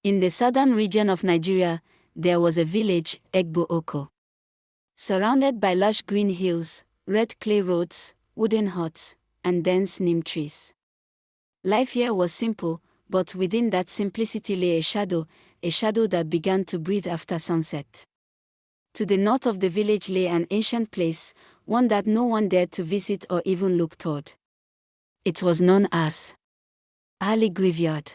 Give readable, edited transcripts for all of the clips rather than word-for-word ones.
In the southern region of Nigeria, there was a village, EBUBE OBIO. Surrounded by lush green hills, red clay roads, wooden huts, and dense neem trees. Life here was simple, but within that simplicity lay a shadow that began to breathe after sunset. To the north of the village lay an ancient place, one that no one dared to visit or even look toward. It was known as Ali Graveyard.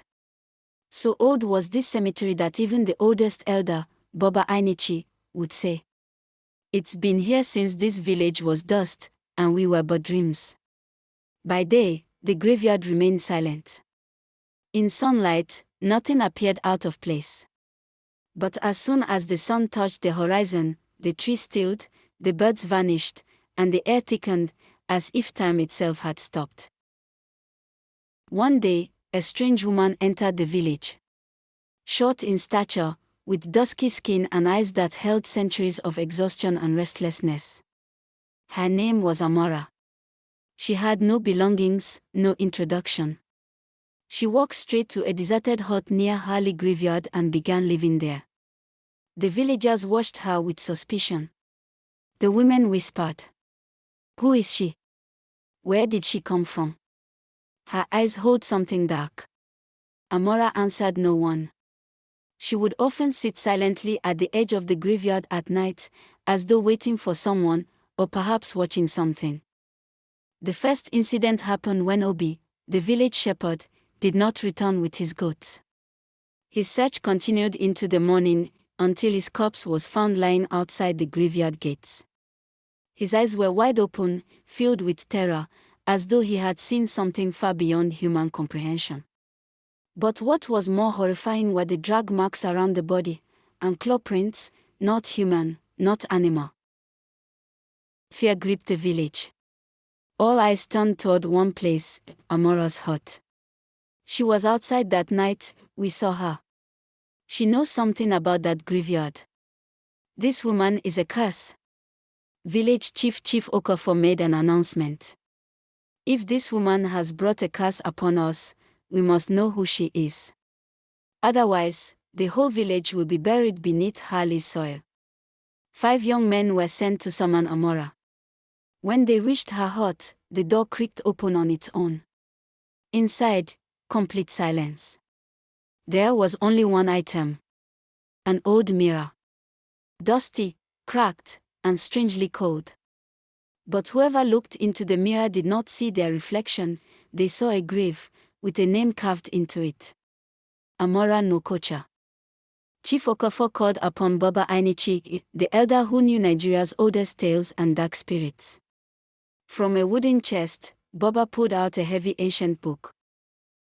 So old was this cemetery that even the oldest elder, Baba Ainichi, would say, "It's been here since this village was dust, and we were but dreams." By day, the graveyard remained silent. In sunlight, nothing appeared out of place. But as soon as the sun touched the horizon, the trees stilled, the birds vanished, and the air thickened, as if time itself had stopped. One day, a strange woman entered the village. Short in stature, with dusky skin and eyes that held centuries of exhaustion and restlessness. Her name was Amara. She had no belongings, no introduction. She walked straight to a deserted hut near Ali Graveyard and began living there. The villagers watched her with suspicion. The women whispered, "Who is she? Where did she come from? Her eyes hold something dark." Amara answered no one. She would often sit silently at the edge of the graveyard at night, as though waiting for someone, or perhaps watching something. The first incident happened when Obi, the village shepherd, did not return with his goats. His search continued into the morning, until his corpse was found lying outside the graveyard gates. His eyes were wide open, filled with terror, as though he had seen something far beyond human comprehension. But what was more horrifying were the drag marks around the body, and claw prints, not human, not animal. Fear gripped the village. All eyes turned toward one place, Amara's hut. She was outside that night, we saw her. She knows something about that graveyard. This woman is a curse. Village Chief Okafor made an announcement. If this woman has brought a curse upon us, we must know who she is. Otherwise, the whole village will be buried beneath Ali's soil. 5 young men were sent to summon Amara. When they reached her hut, the door creaked open on its own. Inside, complete silence. There was only one item. An old mirror. Dusty, cracked, and strangely cold. But whoever looked into the mirror did not see their reflection, they saw a grave, with a name carved into it. Amara no Kocha. Chief Okafor called upon Baba Ainichi, the elder who knew Nigeria's oldest tales and dark spirits. From a wooden chest, Baba pulled out a heavy ancient book.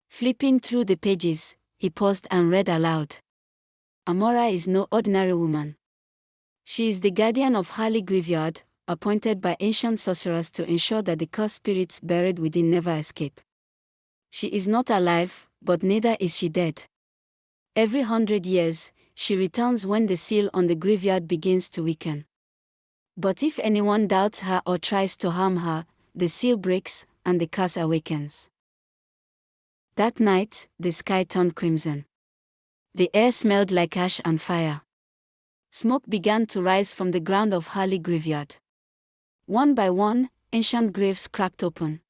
Flipping through the pages, he paused and read aloud. Amara is no ordinary woman. She is the guardian of Ali Graveyard, appointed by ancient sorcerers to ensure that the cursed spirits buried within never escape. She is not alive, but neither is she dead. Every 100 years, she returns when the seal on the graveyard begins to weaken. But if anyone doubts her or tries to harm her, the seal breaks, and the curse awakens. That night, the sky turned crimson. The air smelled like ash and fire. Smoke began to rise from the ground of Ali Graveyard. One by one, ancient graves cracked open.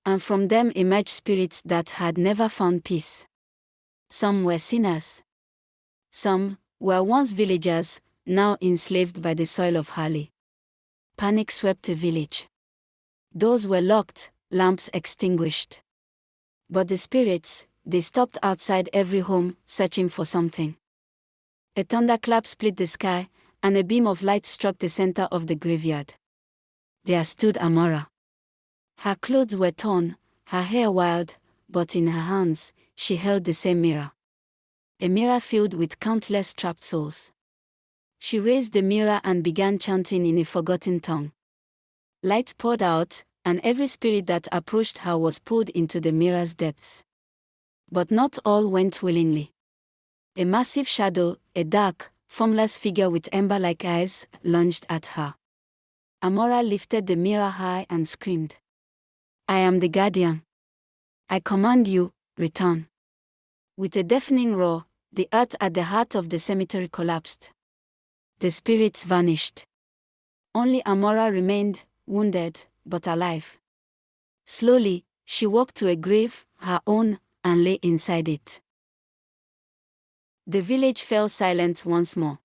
And from them emerged spirits that had never found peace. Some were sinners. Some were once villagers, now enslaved by the soil of Ali. Panic swept the village. Doors were locked, lamps extinguished. But the spirits, they stopped outside every home, searching for something. A thunderclap split the sky, and a beam of light struck the center of the graveyard. There stood Amara. Her clothes were torn, her hair wild, but in her hands, she held the same mirror. A mirror filled with countless trapped souls. She raised the mirror and began chanting in a forgotten tongue. Light poured out, and every spirit that approached her was pulled into the mirror's depths. But not all went willingly. A massive shadow, a dark, formless figure with ember-like eyes, lunged at her. Amara lifted the mirror high and screamed, "I am the guardian. I command you, return." With a deafening roar, The earth at the heart of the cemetery collapsed. The spirits vanished. Only Amara remained, wounded, but alive. Slowly, she walked to a grave, her own, and lay inside it. The village fell silent once more.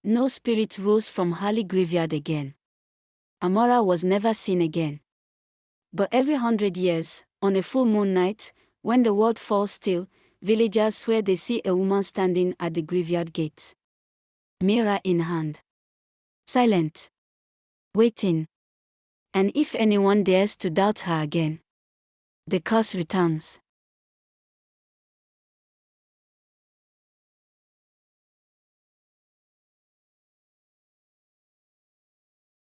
No spirit rose from Hali graveyard again. Amara was never seen again. But every 100 years, on a full moon night, when the world falls still, villagers swear they see a woman standing at the graveyard gate. Mirror in hand. Silent. Waiting. And if anyone dares to doubt her again, the curse returns.